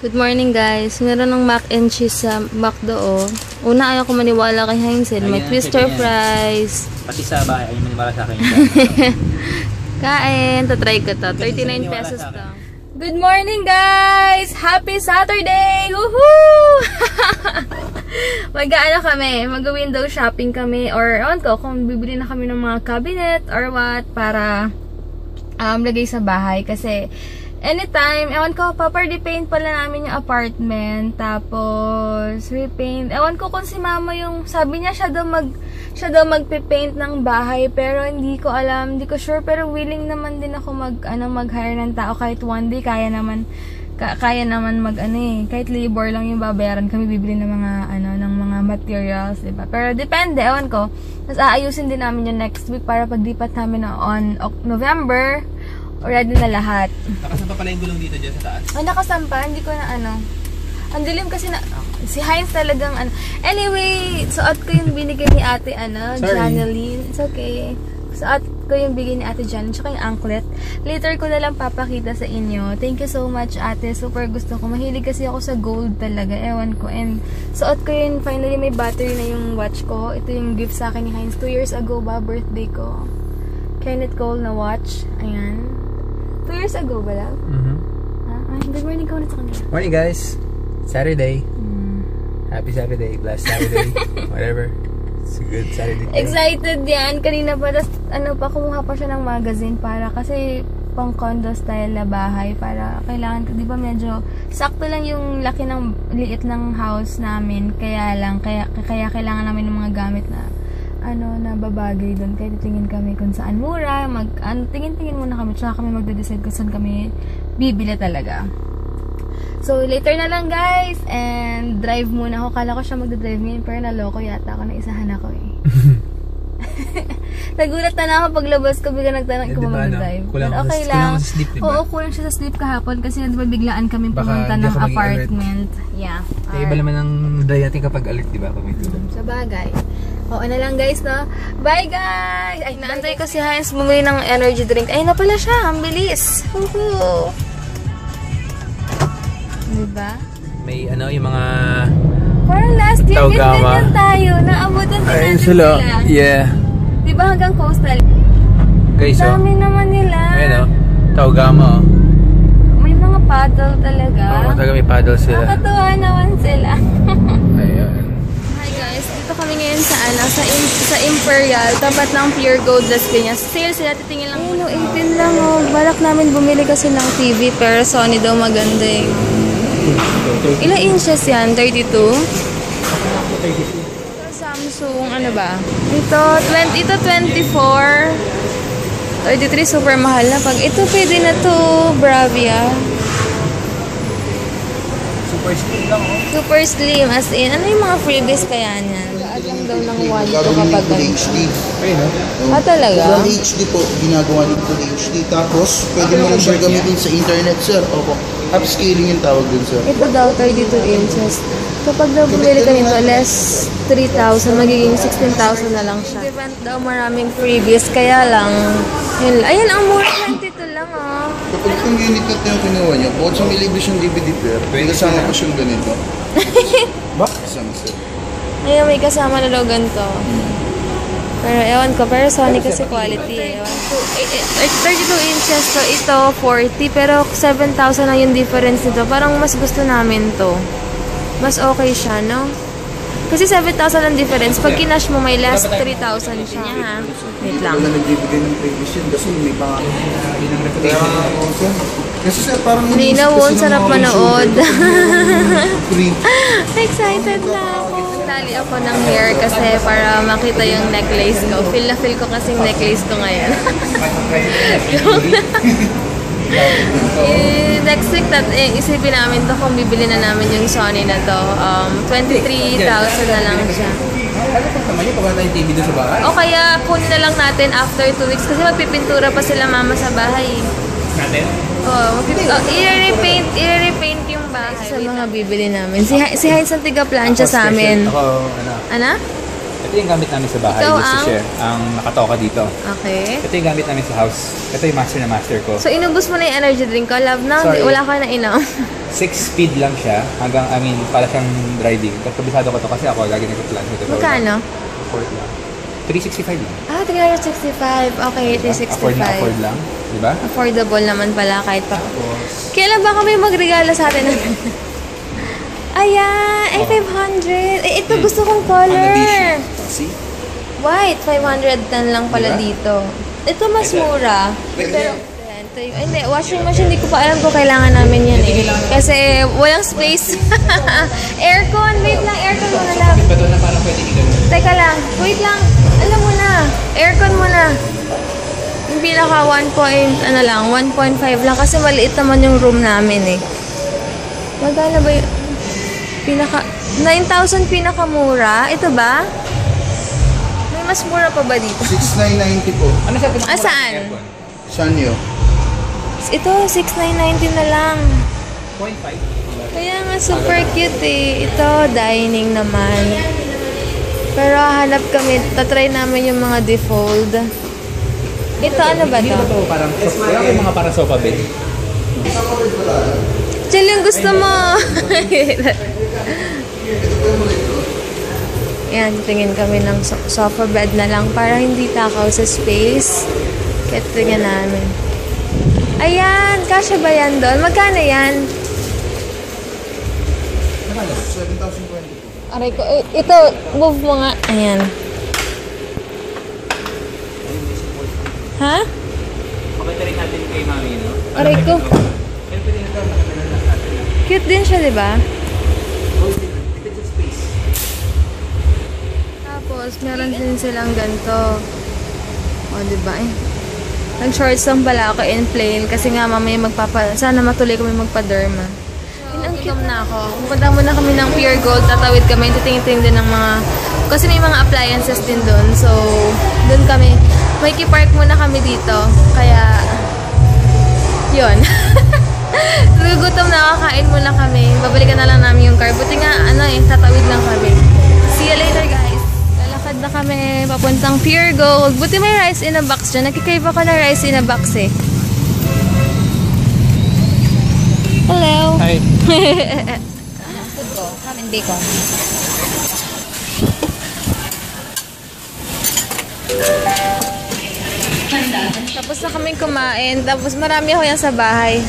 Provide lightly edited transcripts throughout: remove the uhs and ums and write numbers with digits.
Good morning guys. Meron ng mac and cheese sa McDo oh. Una ayaw ko maniwala kay Heinzel. May twister fries. Pati sa bahay ayaw maniwala sa akin. Kain. Tatry ko to. 39 pesos to. Good morning guys! Happy Saturday! Woohoo! Mag-ano kami. Mag-window shopping kami. Or ewan ko kung bibili na kami ng mga cabinet or what para lagay sa bahay. Kasi anytime, ewan ko, paper-repaint pala namin yung apartment. Tapos, repaint. Ewan ko kung si mama yung, sabi niya siya daw magpipaint ng bahay. Pero hindi ko alam, hindi ko sure. Pero willing naman din ako mag-hire ng tao. Kahit one day, kaya naman kahit labor lang yung babayaran kami, bibili ng mga materials, diba? Pero depende, ewan ko. Tapos aayusin din namin yung next week para paglipat namin on November. Ready na lahat. Nakasampa pala yung gulong dito dyan sa taas? Ay, nakasampa. Hindi ko na Ang dilim kasi na... Si Heinz talagang Anyway, suot ko yung binigay ni ate Janeline. It's okay. Suot ko yung bigay ni ate Janeline. Tsaka yung anklet. Later ko na lang papakita sa inyo. Thank you so much ate. Super gusto ko. Mahilig kasi ako sa gold talaga. Ewan ko. And suot ko yun. Finally may battery na yung watch ko. Ito yung gift sa akin ni Heinz. 2 years ago ba? Birthday ko. Kenneth Cole na watch. Ayan. 2 years ago ba lang? Good morning ko ulit sa kanila. Morning guys! Saturday. Happy Saturday. Blessed Saturday. Whatever. It's a good Saturday. Excited yan. Kanina pa, kumuha pa siya ng magazine para kasi pang condo style na bahay para kailangan, di ba medyo sakto lang yung liit ng house namin. Kaya kailangan namin ng mga gamit na na babagay doon. Kaya titingin kami kung saan mura, tingin-tingin muna kami, tsaka kami magde-decide kung saan kami bibili talaga. So, later na lang guys, and drive muna ako. Kala ko siya magde-drive ngayon, pero naloko yata ako, naisahan ako eh. Nagulat na ako paglabas ko, bigla nagtanong ko mag-drive. Pero okay lang. Oo, kulang siya sa sleep kahapon kasi diba biglaan kami pumunta ng apartment. Yeah. Kaya iba naman ang day natin kapag alert, diba? Sa bagay. Oo na lang guys, no? Bye guys! Ay, naantay ko si Heinz bumili ng energy drink. Ay, na pala siya. Ang bilis. Woohoo! Diba? May yung mga... Parang last year, ganyan tayo. Naabutan din natin sila. Yeah. Diba hanggang coastal? Guys, dami naman nila. Ayun Taugama May mga paddle talaga. Oo, talaga may paddle sila. Nakakatuwa naman sila. Ayun. Hi guys, dito kami ngayon sa Imperial, tapat ng Pure Gold Las Piñas. Sale sila, titingin lang. Ayun, 18 lang oh. Balak namin bumili kasi ng TV, pero Sony daw maganda eh. Ilang inches yan? 32? Samsung, ano ba? Ito 24. 33, super mahal na. Pag ito, pwede na to. Bravia. Super slim lang Super slim, as in. Ano yung mga freebies kaya niyan? Lahat lang daw ng 1 to kapag HD. talaga? Full HD po, ginagawa ng Full HD. Tapos, pwede mo rin siya gamitin sa internet, sir. Opo. Upscaling yung tawag dun, sir. Ito daw, 32 inches. Kapag daw bumili ka nito, less 3,000, magiging 16,000 na lang siya. Event daw, maraming freebies, kaya lang, yun, ayan, ang mura, 22 lang, oh. Kapag itong unit na ito yung kinuha niyo, bukod sa may libre siyang DVD player, may kasama pa siyang ganito. Ba? Kasama, sir. Ayan, may kasama na daw ganito. Pero ewan ko, pero Sony kasi quality eh. 32 inches to, ito 40, pero 7,000 lang yung difference nito. Parang mas gusto namin to. Mas okay siya, no? Kasi 7,000 ang difference. Pag kinash mo, may last 3,000 siya, ha? Wait lang. Wala nagbibigay ng previous yun kasi may pang... Kasi sir, parang... Ninawon, sarap manood. Excited na ako. Tali ako ng hair kasi para makita yung necklace ko. Feel na feel ko kasing necklace ko ngayon. Next week, isipin namin to kung bibili na namin yung Sony na to. 23,000 na lang siya. O kaya kunin na lang natin after 2 weeks kasi magpipintura pa sila mama sa bahay. Natin? Oo, i-repaint yung bahay. Sa mga bibili namin. Si Heinz ang tiga-plancha sa amin. Ako, Ano? Ito yung gamit namin sa bahay. Ikaw Just to share. Ang nakatoka dito. Okay. Ito yung gamit namin sa house. Ito yung master na master ko. So, inubos mo na yung energy drink ko, love, na? Sorry. Wala ka na inom. 6 speed lang siya. Hanggang, para siyang driving. Kabisado ko to kasi ako lagi nagpa-plan ko. Magkano? 4 lang. 365 lang. Ah, 365. Okay, 365. Afford lang. Diba? Affordable naman pala kahit pa. Tapos, Kailan ba kami magregalo sa atin? Ayan! Ay, 500. Eh, ito gusto kong color. See? White. 510 lang pala dito. Ito mas mura. Pero, ito yung, hindi, washing machine, hindi ko pa alam kung kailangan namin yan eh. Kasi walang space. Aircon, wait lang, aircon muna lang. Ba doon na parang pwede igano? Teka lang, wait lang. Alam mo na, aircon muna. Yung pinaka 1.5 lang kasi maliit naman yung room namin eh. Magkano ba yung pinaka 9,000 pinakamura? Ito ba? May mas mura pa ba dito? 6,990 po. Ano siya pinakamura? Saan? Sanyo. Ito, 6,990 na lang. 0.5. Kaya nga super cute eh. Ito, dining naman. Pero hanap kami, tatry namin yung mga default. Ito, ano ba Hindi to? ba ito parang, wala ko mga parang sofa bed. Chill yung gusto mo. Yan, tingin kami ng sofa bed na lang para hindi takaw sa space. Kaya tingnan namin. Ayan, kasya ba yan doon? Magkano yan? 7,020 po. Aray ko, ito, move mo nga. Ayan. Ha? Pakita rin natin kay mami, no? Aray ko. Cute din siya, di ba? Tapos, meron din silang ganito. O, di ba eh? Nag-shorts lang pala ako in plain kasi nga mamaya sana matuloy kami magpa-derma. Ang cute na ako. Pupunta muna kami ng Pure Gold, tatawid kami, titingin din ng mga, kasi may mga appliances din doon. So, doon kami, may park muna kami dito. Kaya, yun. Gugutom na, kakain muna kami. Babalikan na lang namin yung car. Buti nga, tatawid lang kami. See you later, guys. Lalakad na kami, papuntang Pure Gold. Buti may rice in a box dyan. Nagkikrave ako na rice in a box eh. Hello. Hi. Food ko, ham and bacon. Tapos na kaming kumain. Tapos marami ako yan sa bahay.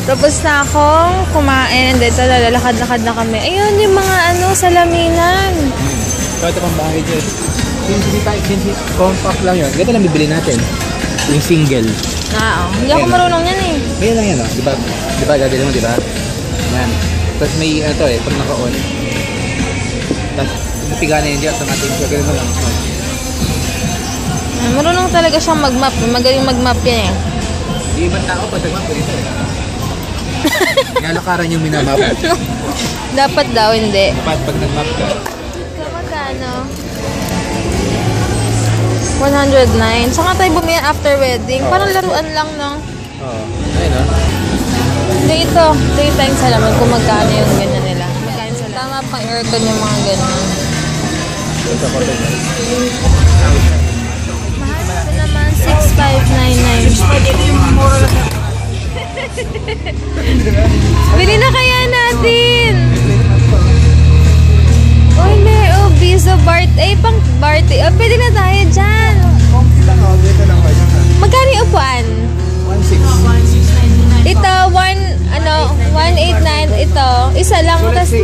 Tapos na akong kumain. And then, lalakad-lakad na kami. Ayun, yung mga salaminan. Ito pang bahay dyan. Since compact lang yun, ganito lang bibili natin. Yung single. Hindi ako marunong yan eh. Ganyan lang yan, no? Diba gagawin mo, diba? Yan. Tapos may, pag naka-on. Tapos, mapiga na yun, di automatic. Gagawin mo lang. Marunong talaga siyang mag-map. Magaling mag-map yan eh. Di ibang tao pag nag-map ko dito. Nalakaran yung minamap. Dapat daw, hindi. Dapat pag nag-map ka. Magkano? 109. Saan tayo bumili after wedding? Parang laruan lang, no? Oo. Ayun, no? Hindi, ito yung tayong salaman kung magkano yung ganyan nila. Magkano salaman? Tama pang aircon yung mga ganyan. Ito ko ito. Mahal ito naman, 6,599. Bili na kaya natin! Oh, hindi. Oh, Bizo Bart. Pang Barty. Oh, pwede na tayo dyan. Magkano yung upuan? 1,600. Ito, 189. Ito, isa lang. Tapos,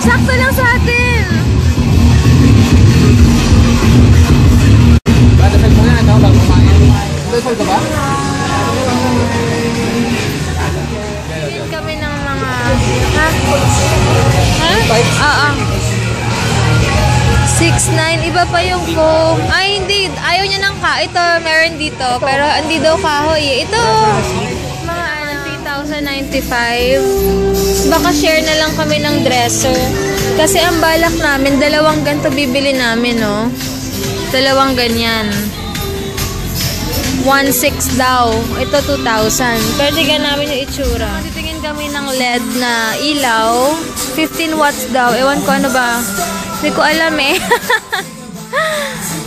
sakto lang sa atin. Dasal mo nga, bago kumain. Dasal ka ba? Bili kami ng mga... Oo. 6,900. Iba pa yung Coke. Ay, hindi. Ayaw niya ng ito, meron dito. Pero hindi daw kahoy eh. Ito. Mga 3,095. Baka share na lang kami ng dresser. Kasi ang balak namin, 2 ganito bibili namin, no? 2 ganyan. 1,600 daw. Ito 2,000. Pero tignan namin yung itsura. Titingin rin kami ng LED na ilaw. 15 watts daw. Ewan ko ano ba. Hindi ko alam eh.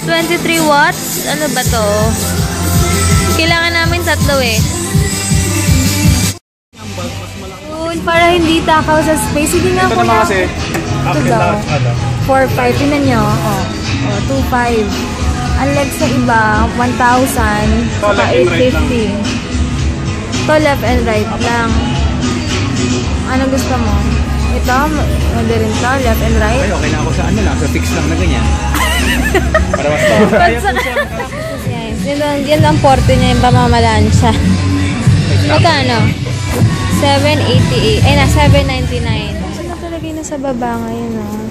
23 watts? Ano ba to? Kailangan namin 3 eh. Yun, para hindi takaw sa space. Sige nga Ito naman kuya. kasi, Ito daw. 4.5. Tinan nyo. 2.5. Unlike sa iba, 1,000. Saka left and right 850. Ito left and right lang. Ano gusto mo? Ito, hindi rin to, left and right. Ay, okay na ako sa ano lang, sa fix lang na ganyan. Para mas Yan ang porte niya, yung pamamalansya. Magkano? 788. Ay na, 799. Saan na talaga yung nasa baba ngayon, no?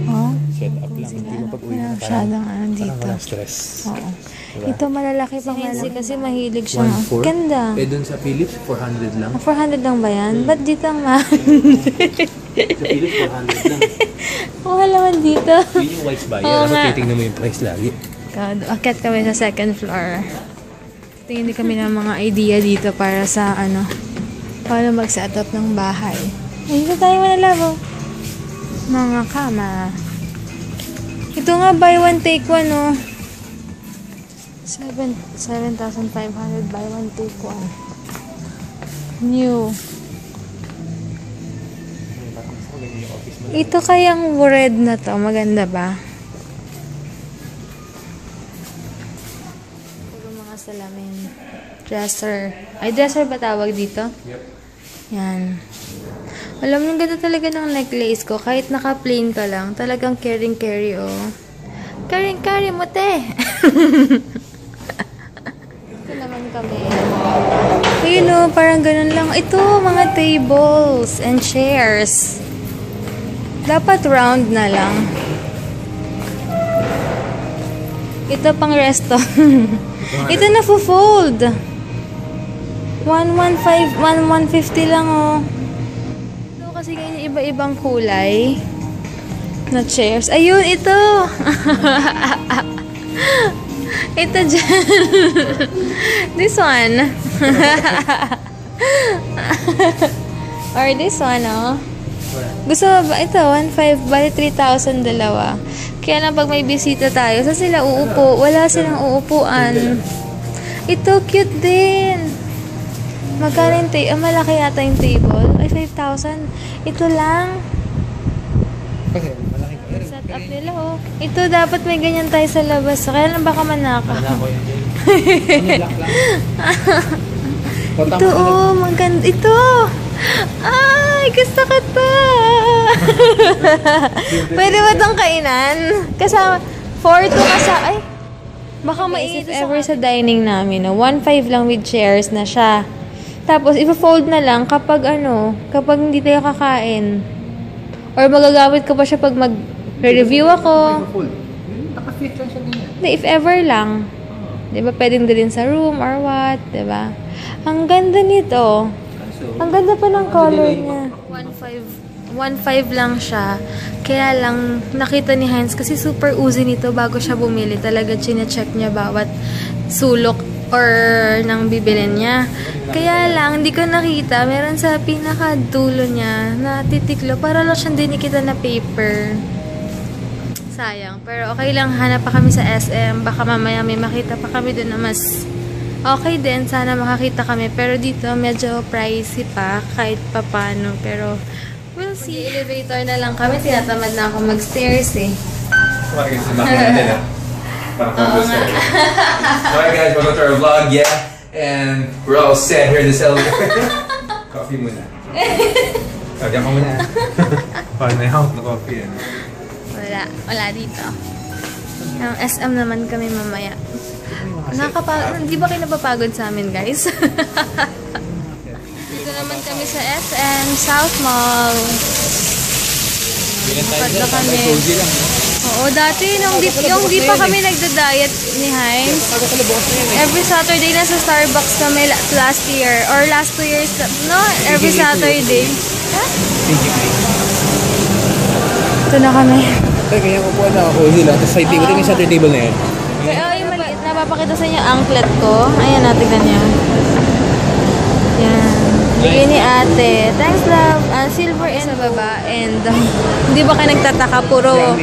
Oh? Set up lang, hindi mo pag-uwi na Masyadong ano dito. walang stress. Oo. Ito malalaki pa malaki kasi mahilig siya. Ganda. Eh, dun sa Philips, 400 lang. 400 lang ba yan? Ba't dito ang mahal? Sa Philips, 400 lang. Mahal naman dito. Yun yung whites buyer. Oo Dapat nga. titignan mo yung price lagi. Akit kami sa second floor. Tingin din kami ng mga idea dito para sa ano, paano mag-set up ng bahay. Ay, dito tayo manalabo. Mga kama. Ito nga, buy one, take one, oh. 7,500 buy one, take one. New. Ito kayang red na to. Maganda ba? Puro mga salamin. Dresser. Ay, dresser ba tawag dito? Yep. Yan. Alam mo, ganda talaga ng necklace ko. Kahit naka-plain ka lang. Talagang caring-carry, oh. Caring-carry mo, te! Ito naman kami. Ayun, oh. Parang ganun lang. Ito, mga tables and chairs. Dapat round na lang. Ito pang resto. Ito na fold. 150 lang, oh. Ito kasi ngayon iba-ibang kulay na chairs. Ayun, ito. Ito dyan. This one. Or this one, oh. Gusto mo ba? Ito, 1.5, bali 3,000 dalawa. Kaya lang pag may bisita tayo, saan sila uupo? Wala silang uupuan. Ito, cute din. Magkano yung malaki yata yung table? Ay, 5,000. Ito lang. Kasi, malaki ka. Set up nila, oh. Ito, dapat may ganyan tayo sa labas. Kaya lang baka manaka. Wala ko yun. Ano, black lang. Ito, oh, maganda. Ito! Ay, gusto ko to! Pwede ba itong kainan? Kasama, 4 to kasa, ay, baka maisip ever sa dining namin, no? 1.5 lang with chairs na siya. Tapos, ipa-fold na lang kapag kapag hindi tayo kakain. Or magagamit ko pa siya pag mag-review ako. Naka-fit lang siya ganyan. Hindi, if ever lang. Diba, pwedeng dalhin sa room or what, diba? Ang ganda nito. Ang ganda pa ng color niya. 1.5 lang siya. Kaya lang, nakita ni Heinz kasi super uzi nito bago siya bumili. Talaga chine-check niya bawat sulok or nang bibilin niya. Kaya lang, hindi ko nakita. Meron sa pinakadulo niya na titiklo. Para lang siyang dinikita na paper. Sayang. Pero okay lang, hanap pa kami sa SM. Baka mamaya may makita pa kami doon na mas okay din, sana makakita kami. Pero dito, medyo pricey pa, kahit papano. Pero, we'll see. Elevator na lang kami. Tinatamad na ako mag-stairs eh. Parang kasi makina natin ah. Parang converse ka. Alright guys, welcome to our vlog, yeah. And we're all set here in this elevator. Coffee muna. Diyan ka muna. Paano na yung na coffee eh. Wala dito. Ang SM naman kami mamaya. Hindi ba kayo napapagod sa amin, guys? Dito naman kami sa SM South Mall. Bukad na kami. Oo, dati yung di pa kami nagda-diet ni Heinz. Every Saturday na sa Starbucks kami last year. Or last 2 years, no? Every Saturday. Ha? Ito na kami. Kaya kanya kukuha na ako sila. Tapos side table, yung center table na yan. Pero yung maliit, napapakita sa inyo ang anklet ko. Ayan, natignan niyo. Yan. Bigay ni ate. Thanks, love. Silver and sa baba. And hindi ba kayo nagtataka? Puro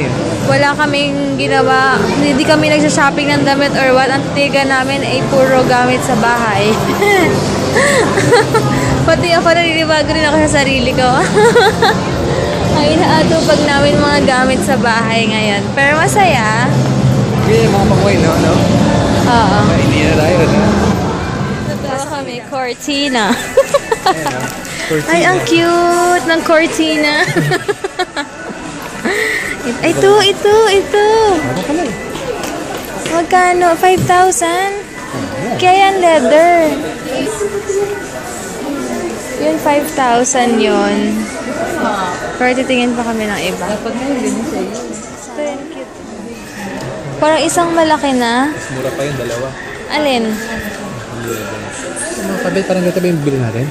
wala kaming ginawa. Hindi kami nagsha-shopping ng damit or what. Ang tiga namin ay puro gamit sa bahay. Pati ako naninibago rin ako sa sarili ko. Ang inaatupag namin mga gamit sa bahay ngayon. Pero masaya. Okay, mga pakuhay, no? Oo. Hindi na tayo, no? Tapos kami, cortina. Ay, ang cute ng cortina. Ito. Ano ka lang? Magkano? 5,000? Kaya yan leather. Yun, 5,000 yun. Pero titingin pa kami ng iba. Dapat na yung ganyan sa'yo. Ito yun, cute. Parang isang malaki na. Mura pa yung dalawa. Alin? Ano, cabinet, parang ganito ba yung bili natin?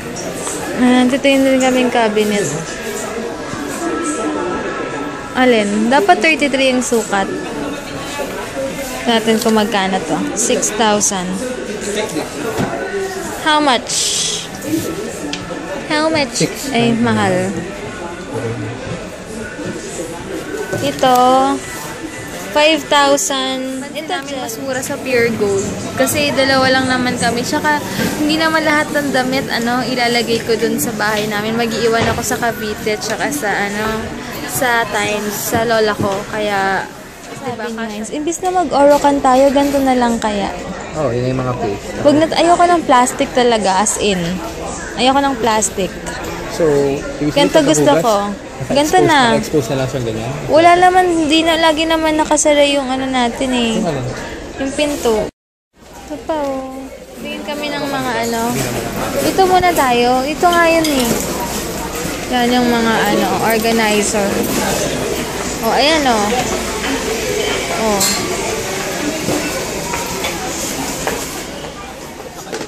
Titingin din kami yung cabinet. Alin? Dapat 33 yung sukat. Natin kung magkano to. 6,000. How much? How much? 6. Ay, mahal. Ito, 5,000. Ito namin mas mura sa Pure Gold. Kasi dalawa lang naman kami. Tsaka, hindi naman lahat ng damit, ilalagay ko dun sa bahay namin. Mag-iiwan ako sa Cavite, tsaka sa, sa Times, sa lola ko. Kaya, diba, imbis na mag-orokan tayo, ganito na lang kaya. Oh, yun yung mga face. Ayoko ng plastic talaga, as in. Ayoko ng plastic. So, Ganito gusto ko. Ganito na. Naka-expose na lang siyang ganyan. Wala naman, lagi naman nakasara yung natin eh. Yung alin? Yung pinto. Ito pa oh. Tingin kami ng mga Ito muna tayo. Ito nga yun eh. Yan yung mga organizer. Oh, ayan oh. Oh.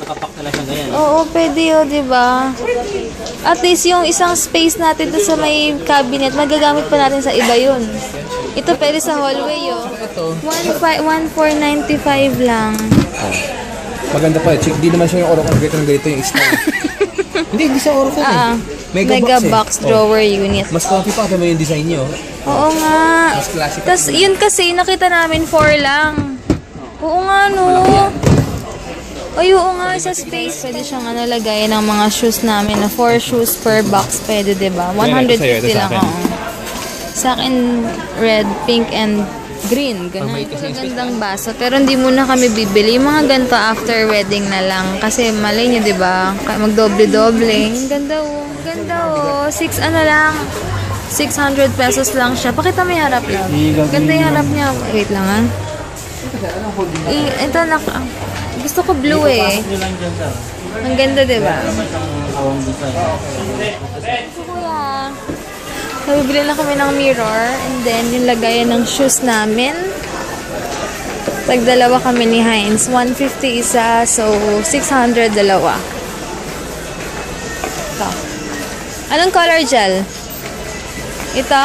Nakapak na lang siyang ganyan. Oo, pwede yun, diba? At least yung isang space natin doon sa may cabinet, magagamit pa natin sa iba yun. Ito pwede sa hallway, oh. 1,495 lang. Maganda pa eh. Di naman siya yung orokan. Ganito yung style. hindi siya orokan eh. Mega box drawer unit. Mas comfy pa kami yung design niyo. Oo nga. Mas classic. Tapos yun kasi, nakita namin 4 lang. Oo nga, no. Ay, oo nga, sa space. Pwede siyang lagayan ng mga shoes namin na 4 shoes per box. Pwede, diba? 150 lang, oo. Sa akin, red, pink, and green. Ganun. Gandang baso. Pero hindi muna kami bibili. Yung mga ganito after wedding na lang. Kasi malay nyo, diba? Magdoble-doble. Ganda, oh. Ganda, oh. 600 pesos lang siya. Pakita mo yung harap lang. Ganda yung harap niya. Wait lang, ha? Ito, gusto ko blue eh. Ang ganda, diba? Kuya. Nabibili na kami ng mirror. And then, yung lagayan ng shoes namin. Tag-dalawa kami ni Heinz. 150 isa. So, 600 dalawa. Ito. Anong color gel? Ito?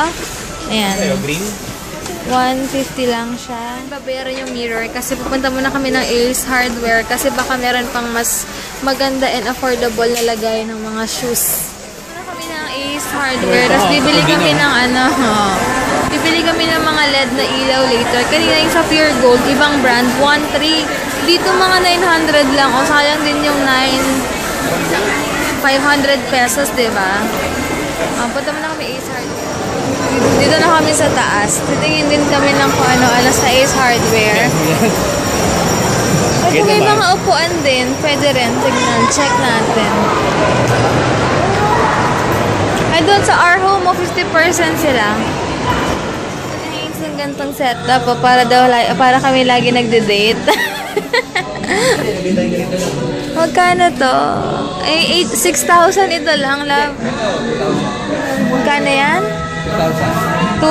Ayan. Green? 150 lang siya. Babayaran yung mirror kasi pupunta muna kami ng Ace Hardware kasi baka meron pang mas maganda and affordable na lagay ng mga shoes. Pupunta kami ng Ace Hardware tapos bibili kami ng bibili kami ng mga LED na ilaw later. Kanina yung sa Pure Gold, ibang brand, 1,300. Dito mga 900 lang. O sayang din yung 500 pesos, diba? Punta muna kami Ace Hardware. Dito na kami sa taas. Titingin din kami ng kung ano sa Ace Hardware. Ay, kung may mga upuan din, pwede rin. Tignan, check natin. Ay, doon sa our home, 50% sila. Hingis ng gantong setup para kami lagi nagde-date. Magkano to? Ay, 6,000 ito lang, love. Magkano yan? 2?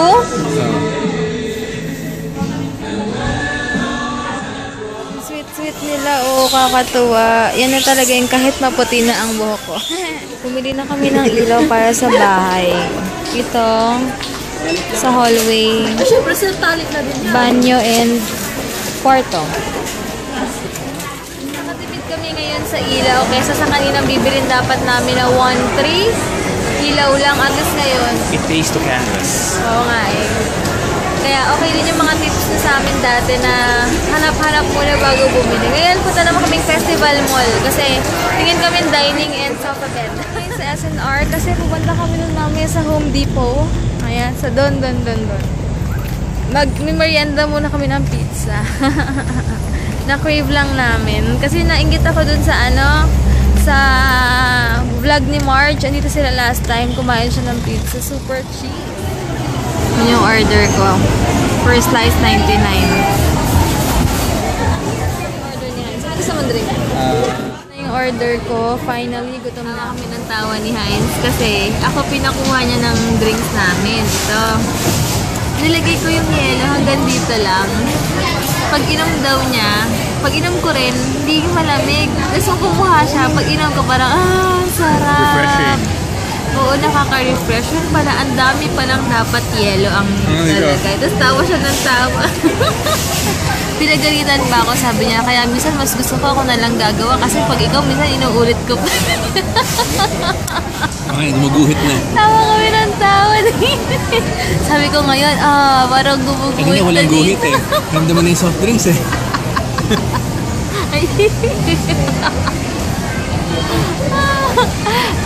Sweet nila, kakatuwa. Yan na talaga yung kahit maputi na ang buhok ko. Pumili na kami ng ilaw para sa bahay. Ito, sa hallway, Siyempre, sir, talit na din yan. banyo, and kwarto. Nakatipid kami ngayon sa ilaw kaysa sa kaninang bibilin dapat namin na 1.3. Ilaw lang at least ngayon. It pays to canvas. Oo nga eh. Kaya okay din yung mga tips na sa amin dati na hanap-hanap muna bago bumili. Ngayon punta naman kaming Festival Mall kasi tingin kami dining and sofa bed. Ngayon sa SNR kasi pupunta kami nun mamaya sa Home Depot. Ayan, sa don. Mag-merienda muna kami ng pizza. Na-crave lang namin. Kasi nainggit ako dun sa sa vlog ni Marge. Andito sila last time. Kumain siya ng pizza. Super cheap. Yun yung order ko. First slice, 99. Order ni Heinz. Ano gusto mo drink? Yung order ko, finally, gutom na kami ng tawa ni Heinz. Kasi ako pinakuha niya ng drinks namin. Ito. Nilagay ko yung yelo hanggang dito lang. Pag inom daw niya, pag inom ko rin, hindi malamig. Tapos kung kumuha siya, pag inom ko parang, sarap. Refreshing. Oo, nakaka-refresh. Yun pala, ang dami palang dapat yelo ang nalagay. Tapos tawa siya ng tawa. Pinagalitan pa ako, sabi niya. Kaya minsan mas gusto ko ako nalang gagawa. Kasi pag ikaw, minsan inuulit ko pa. Okay, gumuguhit na. Tawa kami ng tawa. Sabi ko ngayon, parang gumuguhit Kanina walang na guhit dito. Ramdaman na yung soft drinks eh.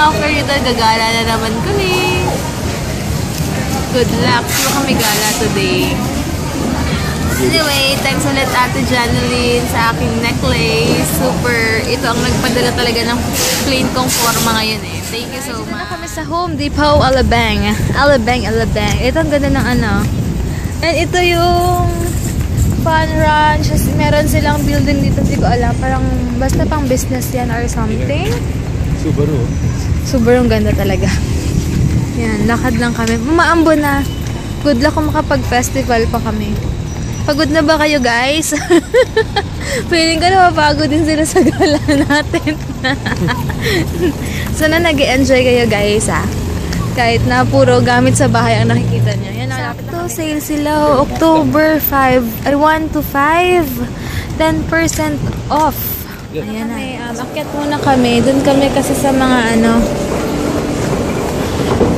After ito, gagala na naman kami. Good luck. So kami gala today. Anyway, thanks ulit Ate Janeline sa aking necklace. Super, ito ang nagpadala talaga ng plain kong forma ngayon eh. Thank you so much. Dito na kami sa Home Depot, Alabang. Ito ang ganda ng And ito yung Fun Ranch. Meron silang building dito, hindi ko alam. Parang basta pang business yan or something. Subaru. Sobrang ganda talaga. Yan, lakad lang kami. Maambo na. Good luck kung makapag-festival pa kami. Pagod na ba kayo, guys? Feeling ko na mapagod din sila sa gala natin. Sana nag-enjoy kayo, guys, ha? Kahit na puro gamit sa bahay ang nakikita nyo. Yan, nakapit na sale sila. October 5. Ay, 1 to 5. 10% off. Ayan na. Akyat muna kami. Doon kami kasi sa mga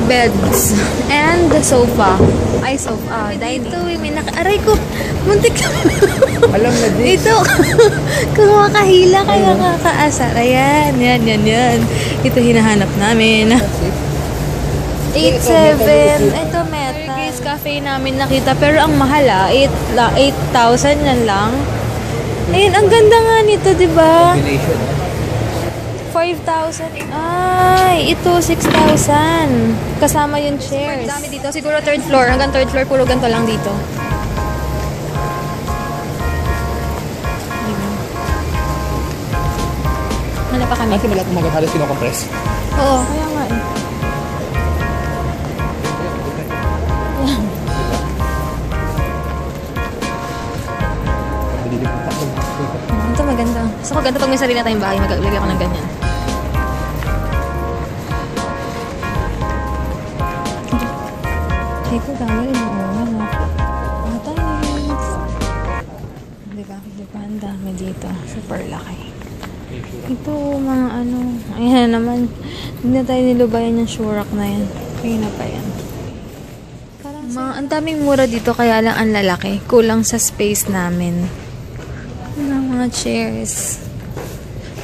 beds and the sofa. Ay, sofa. Dining. Ito, may aray ko. Muntik na. Alam na din. Ito. Kung makahila kayo kakaasar. Ayan. Yan. Ito hinahanap namin. 8.7. Ito, Meta. Grace Cafe namin nakita. Pero ang mahal 8,000 yan lang. Ayun, ang ganda nga nito, diba? 5,000. Ay, ito 6,000. Kasama yung chairs. Dami dito. Siguro third floor. Hanggang third floor, puro ganito lang dito. Ano pa kami? Kasi malat umaga halos kinokompress. Oo, kaya nga eh. Ito maganda. Gusto ko ganda pag may sarili na tayong bahay, maglagay ako ng ganyan. Ito dami rin yung una. Diba? Ang dami dito. Super laki. Ito mga ayan naman. Hindi na tayo nilubayan yung shurak na yan. Kaya na pa yan. Ang daming mura dito kaya lang ang lalaki. Kulang sa space namin. Mga chairs.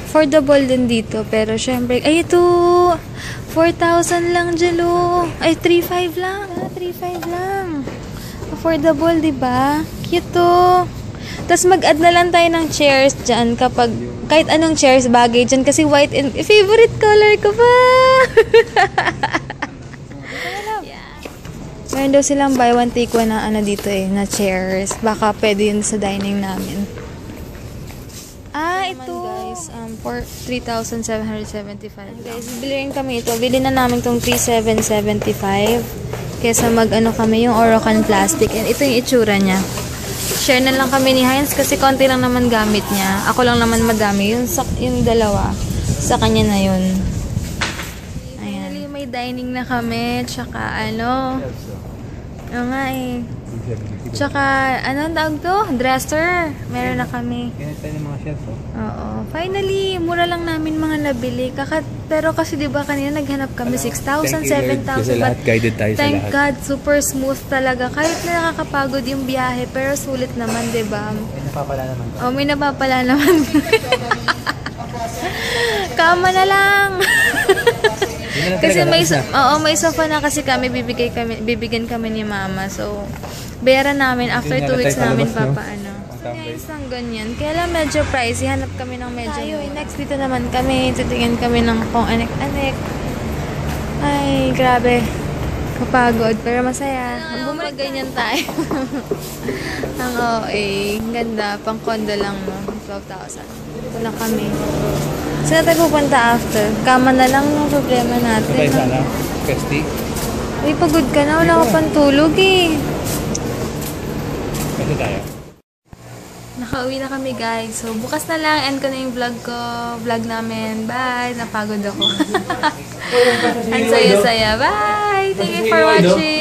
Affordable din dito. Pero syempre, ay ito! 4,000 lang, Jelo. Ay, 3,500 lang. 3,500 lang. Affordable, diba? Cute to. Tapos mag-add na lang tayo ng chairs dyan kapag, kahit anong chairs bagay dyan. Kasi white and favorite color ko pa. Meron daw silang buy one take one na dito na chairs. Baka pwede yun sa dining namin. Ito. Guys, for 3,775. Guys, bili rin kami ito. Bili na namin itong 3,775. Kesa kami yung Orocan plastic. And ito yung itsura niya. Share na lang kami ni Heinz kasi konti lang naman gamit niya. Ako lang naman madami. Yung dalawa, sa kanya na yun. Ayan. May dining na kami. Tsaka Oo nga eh. Tsaka, anong tawag to? Dresser. Meron na kami. Kaya tayo ng mga shelf, oh. Oo. Finally, mura lang namin mga nabili. Pero kasi diba kanina naghanap kami 6,000, 7,000. Kasi lahat guided tayo sa Thank lahat. God, super smooth talaga. Kahit na nakakapagod yung biyahe, pero sulit naman, diba? May napapala naman. Oh, may napapala naman. Kama na lang. Kasi may sofa na kasi bibigyan kami ni mama. So, bayaran namin after 2 weeks namin papaano. Guys, ang ganyan. Kaya lang medyo pricey. Hanap kami ng medyo. Next dito naman kami. Titingin kami ng kung anek-anek. Ay, grabe. Kapagod, pero masaya. Bumalik ganyan tayo. Ang OA. Ganda. Pang condo lang, no? 12,000. Ito na kami. Saan tayo pupunta after? Kama na lang yung problema natin. Tayo sana. Festi. Uy, pagod ka na. Wala ka pang tulog eh. Kasi tayo. Nakauwi na kami guys. So, bukas na lang. End ko na yung vlog ko. Vlog namin. Bye. Napagod ako. Ang saya-saya. Bye. Thank you for watching.